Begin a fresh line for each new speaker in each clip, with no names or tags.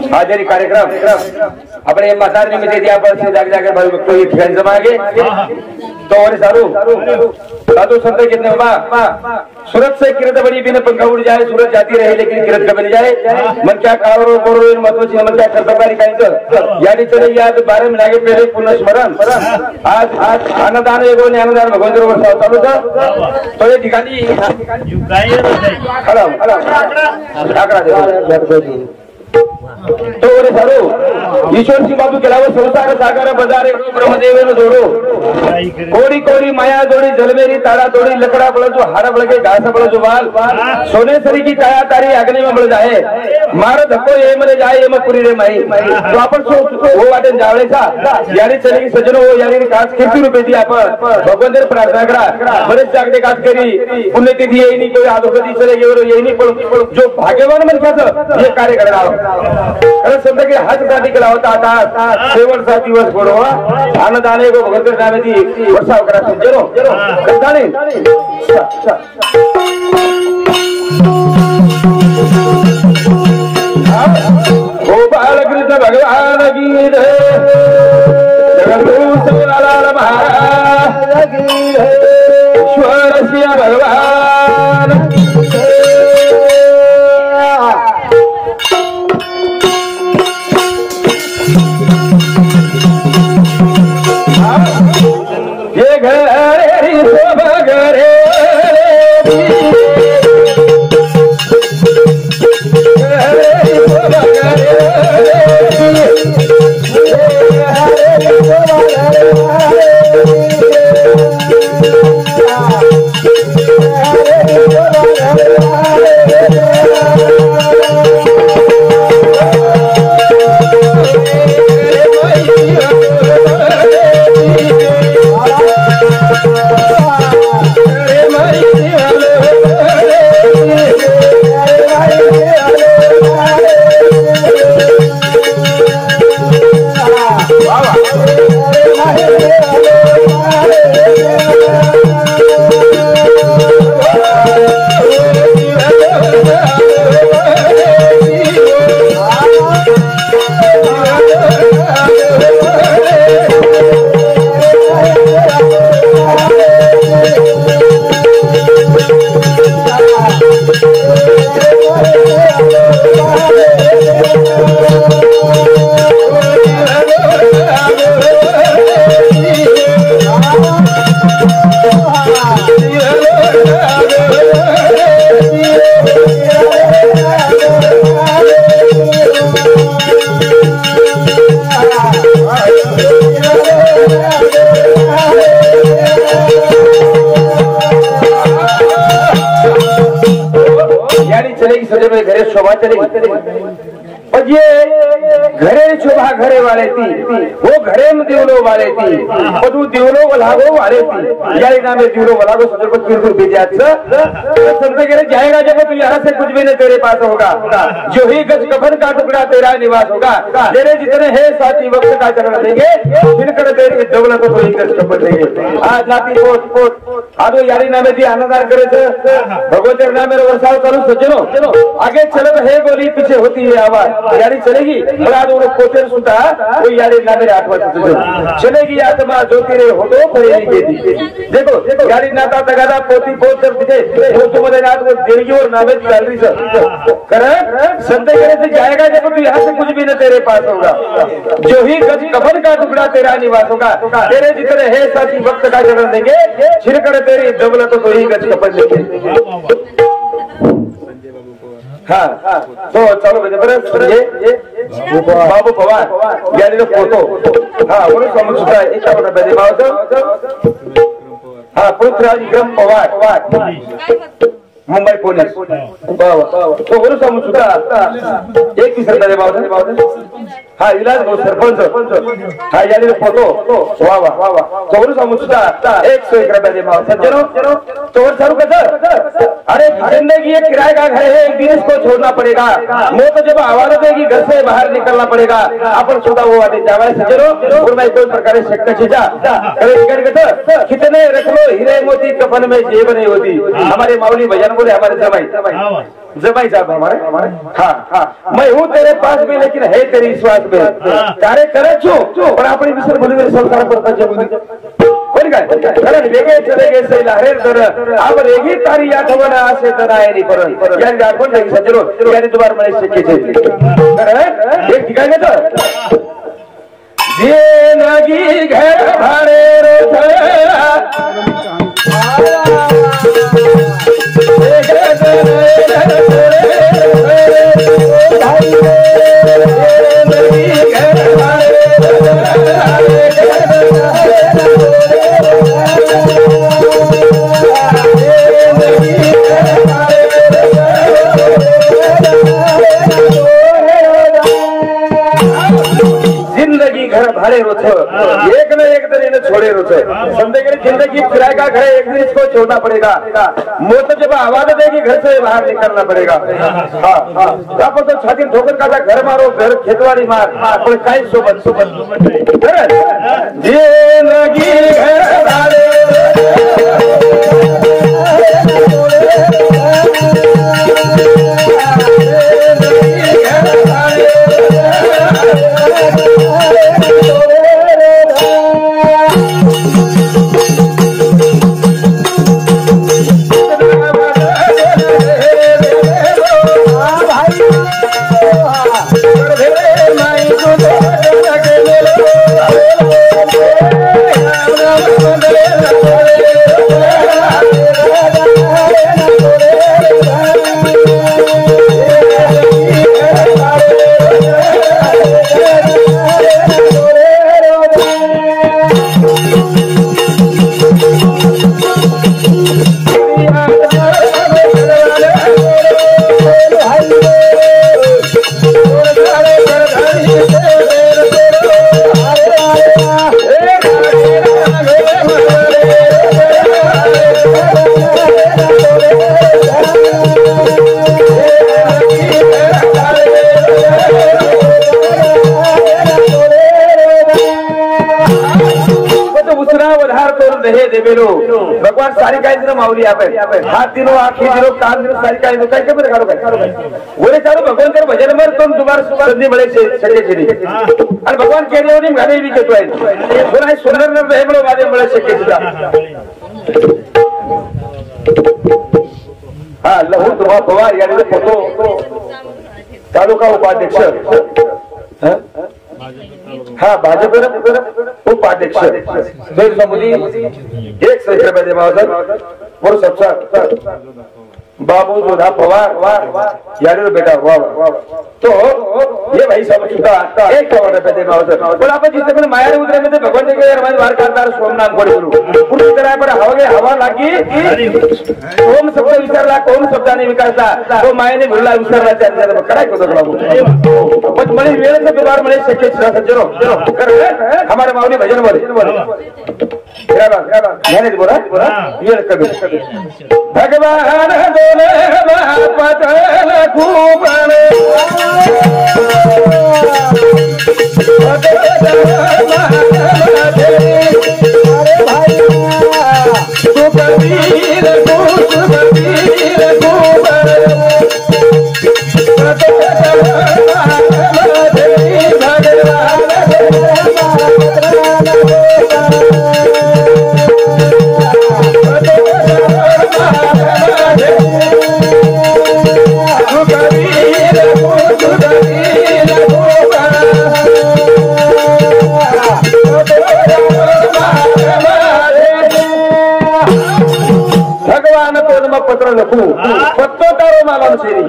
हाजिरी कार्यक्रम अपने मतार निमित्त दिया पर से जाग जाकर भाई भक्तों ये ठिकाने जमाएंगे तो और साधु संत कितने बाबा सूरत से किरत बड़ी बिना पंखा उड़ जाए सूरत जाती रहे लेकिन किरत कभी नहीं जाए मन क्या कारो बोरो इन मतों मन क्या कर्तव्य काही यानी चले याद 12 महीने के पहले पुनः स्मरण आज अन्नदान एगो ने अन्नदान भगवान वर्षा चालू था तो ये ठिकाणी हॅलो तो रे सारो ईश्वर सी बाबू केलावर संसार सागर बाजार ब्रह्मदेव जोड़ो कोड़ी कोड़ी माया जोड़ी जलमेरी तारा तोड़ी लकड़ा बड़ जो हारा बड़ के घास बड़ जो बाल सोने सरी की काया तारी अग्नि में बड़ जाए मारो धक्को ये मरे जाए ये मत पूरी रे माई तो आपण वो वाटे जावळे सा यानी चले की सजनो हो यानी खास किती रुपये दी आपण भगवान देर प्रार्थना करा बरेच जागते काज करी पुण्यतिथी येई नहीं कोई आदोगती चले गेलो येई नहीं पण जो भाग्यवान मनकाचं हे कार्य करणार अरे समजा की हात गाडी केला होता आता शेवटचा दिवस गोडवा अन्नदान को भगवंत नामेची वर्षाव करा समजलो कसाने ओ बालकृष्ण भगवान की जय जगन्नाथ लाल महाराज की जय ईश्वर सिया भगवान ये घरे शोभा घरे घरे शोभा चलेगी और ये घरे शोभा घरे वाले थी वो घरे में दिवलो वाले थी और तू दिवलो वलागो वाले थी यानी नाम है दिवलो वलागो सदर को किरकुर बिजात समझे के जाएगा जब तू यहाँ से कुछ भी नहीं तेरे पास होगा जो ही गज कफन का टुकड़ा तेरा निवास होगा तेरे जितने है साथी वक्त का चरण देंगे जिनकर तेरी दौलत तो ही गज कफन देंगे आज नाती पोट आदो यारी नामे दी आनंदार करे भगवत नाम मेरे वर्षाव करूं सज्जनो आगे चलो है गोली पीछे होती है आवाज यारी चलेगी और आज वो पोते सुनता वो यारी ना मेरे आठ वर्ष चलेगी आत्मा जो तेरे होटो पड़ेगी बेटी देखो यारी नाता तगादा पोती पोत कर पीछे वो तुम्हारे नाथ वो देगी और नामे चल रही करेक्ट संदेह करे से जाएगा जब तू यहाँ से कुछ भी न तेरे पास होगा जो ही गज कफन का टुकड़ा तेरा निवास होगा तेरे जितने है साथी वक्त का जन्म देंगे छिड़कर तेरी दौलत तो ही गज कफन देंगे हाँ तो चलो बाबू पवार यानी फोटो हाँ बोलो समझ सुधा एक बेदे हाँ पृथ्वीराज विक्रम पवार मुंबई पोलीस तो बोलो समझ सुधा एक ही सरदार बाबा हाँ इलाज भाऊ सरपंच हाँ यानी फोटो वाह वाह वाह तो बोलो समझ सुधा 101 रुपये दे सज्जनों तो और सारू का अरे जिंदगी एक किराए का घर है एक दिन इसको छोड़ना पड़ेगा वो तो जब हवाला देगी घर से बाहर निकलना पड़ेगा अपन सुधा वो वाटे जावा सजरो और मैं कोई प्रकार शक्का चीजा अरे कितने रख लो हीरे मोती कफन में जेब नहीं होती हमारे माऊली भजन बोले हमारे जमाई साहब हमारे हाँ मैं हूँ तेरे पास में लेकिन है तेरी विश्वास में तारे करे छो और अपनी विसर बोली मेरे संसार पर पंच बोली कोण काय कारण वेगळे चले गे सैल हरे तर आब रेगी तारी आठवण असे तर आहे नी परत यानी आठवण नाही सजरो यानी दुबार मला शक्य छे तर एक ठिकाण घेतो जे नगी घर भारे जिंदगी घर भारे रोथ एक न एक दिन इन्हें छोड़े रोथ संदेह जिंदगी फिराएगा घर एक दिन इसको छोड़ना पड़ेगा मौत जब आवाज देगी घर से बाहर निकलना पड़ेगा हाँ तो छाती ठोकर का घर मारो घर खेतवाड़ी मार कोई काई सोबत जिंदगी घर भारे भगवान सारी काय दिन माऊली आपण हात दिनो आखी दिनो कान दिनो सारी काय दिनो काय के काढो काय बोले चालू भगवान कर भजन मर तुम दोबारा सुबार संधी मिळे सके छेनी आणि भगवान के देवनी गाणे भी केतो आहे बोला सुंदर न रहे बळो वादे मिळे सके सुद्धा हा लहू तुम्हा पवार याने फोटो तालुका उपाध्यक्ष हाँ भाजप उपाध्यक्ष एक सहस्त्र और सबसा बाबू जोधा पवार यार बेटा वाह तो ये भाई सब सुद्धा एक करोड़ रुपये देना होता पण आपण जिथे पण मायारी उतरेमध्ये भगवान के हमारे वार करणार सोमनाथ पडे पूर्ण तरह पर हवा लागी ओम शब्द विचारला कोण शब्दाने विकासला तो मायेने भरला विचारला त्यानंतर काय करतो बाबू पण मला वेळेचं दुबार मला शक्य सज्जनो कर हमारे माऊली भजन मध्ये ध्यान दे बोला ये कभी भगवान बोले पतन खूबन तू कबीर पत्र लखू पत्तो तारो मालम छेरी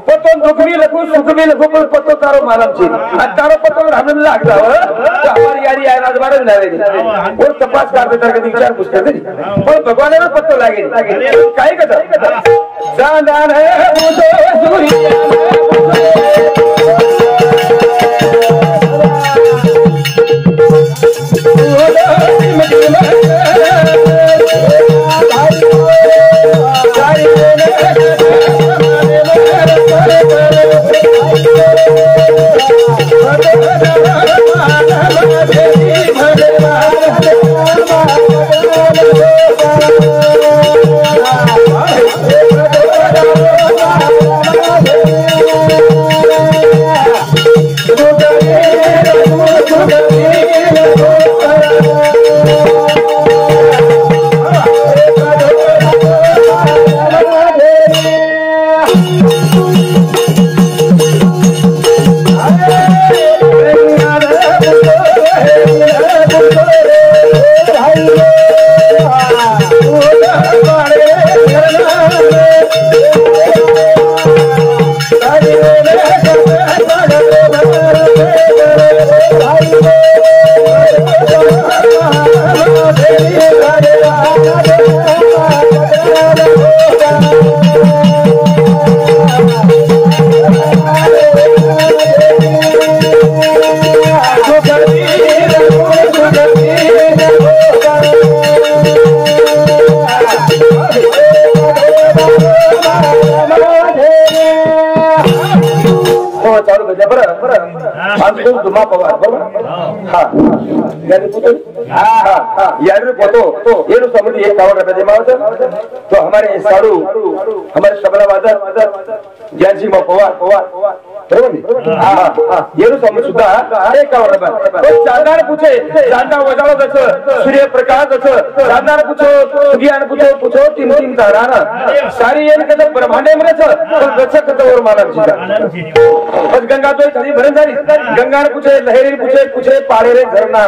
पत्तो दुखवी लखू सुखवी लखू पण पत्तो तारो मालम छेरी आणि तारो पत्तो हमने लागला तो हमारी यारी आहे आज बारे नाही और तपास करते तर कधी विचार पूछ करते पण भगवानाला पत्तो लागेल काय करता जान है मुझे सूरी
तुम्हा पवार बरोबर हाँ यानी पूछो हाँ यानी पोतो ये लो समझ ये कावड़ रखा जमा होता तो हमारे साड़ू हमारे शबला वादक ज्ञान सिंह पवार बरोबर हाँ ये लो समझ सुद्धा एक कावड़ रखा तो जानदार पूछे जानदार वजालो दस सूर्य प्रकाश दस जानदार पूछो ज्ञान पूछो तीन ताराना सारी ये कहते ब्रह्मांडे में रच तो रचक तो और मानव जीता बस गंगा तो थोड़ी भरन सारी गंगा ने पूछे लहरी पूछे पाड़े रे झरना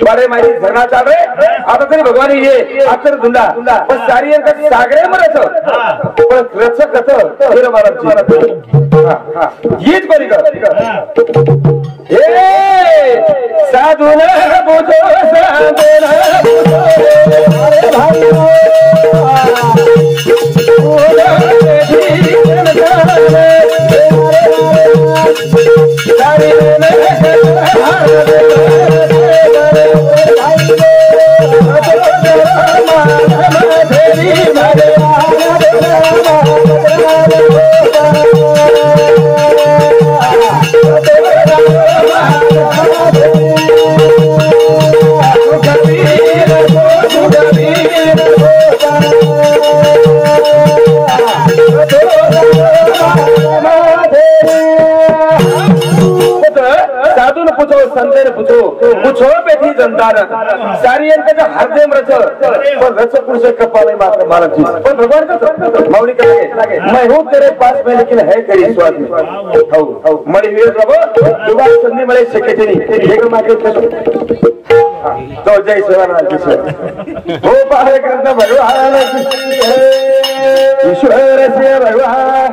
पाड़े मारी झरना चाल रहे आता तरी भगवान ये आकर धुंडा बस सारी ये कहते सागरे में रच पर रचक तो फिर मानव जीता येच करी कर साधु न पूछो अरे भाई पूछो बेटी जनता सारी हृदय में रच पुरुष कपाल मानव जी पर भगवान का मौली करेंगे मैं हूँ तेरे पास में लेकिन है तेरी स्वाद मणि दुबारा संधि मळे शक्य नहीं मागे तो जय शिवानंद हो बाहर कृष्ण भगवान ईश्वर से भगवान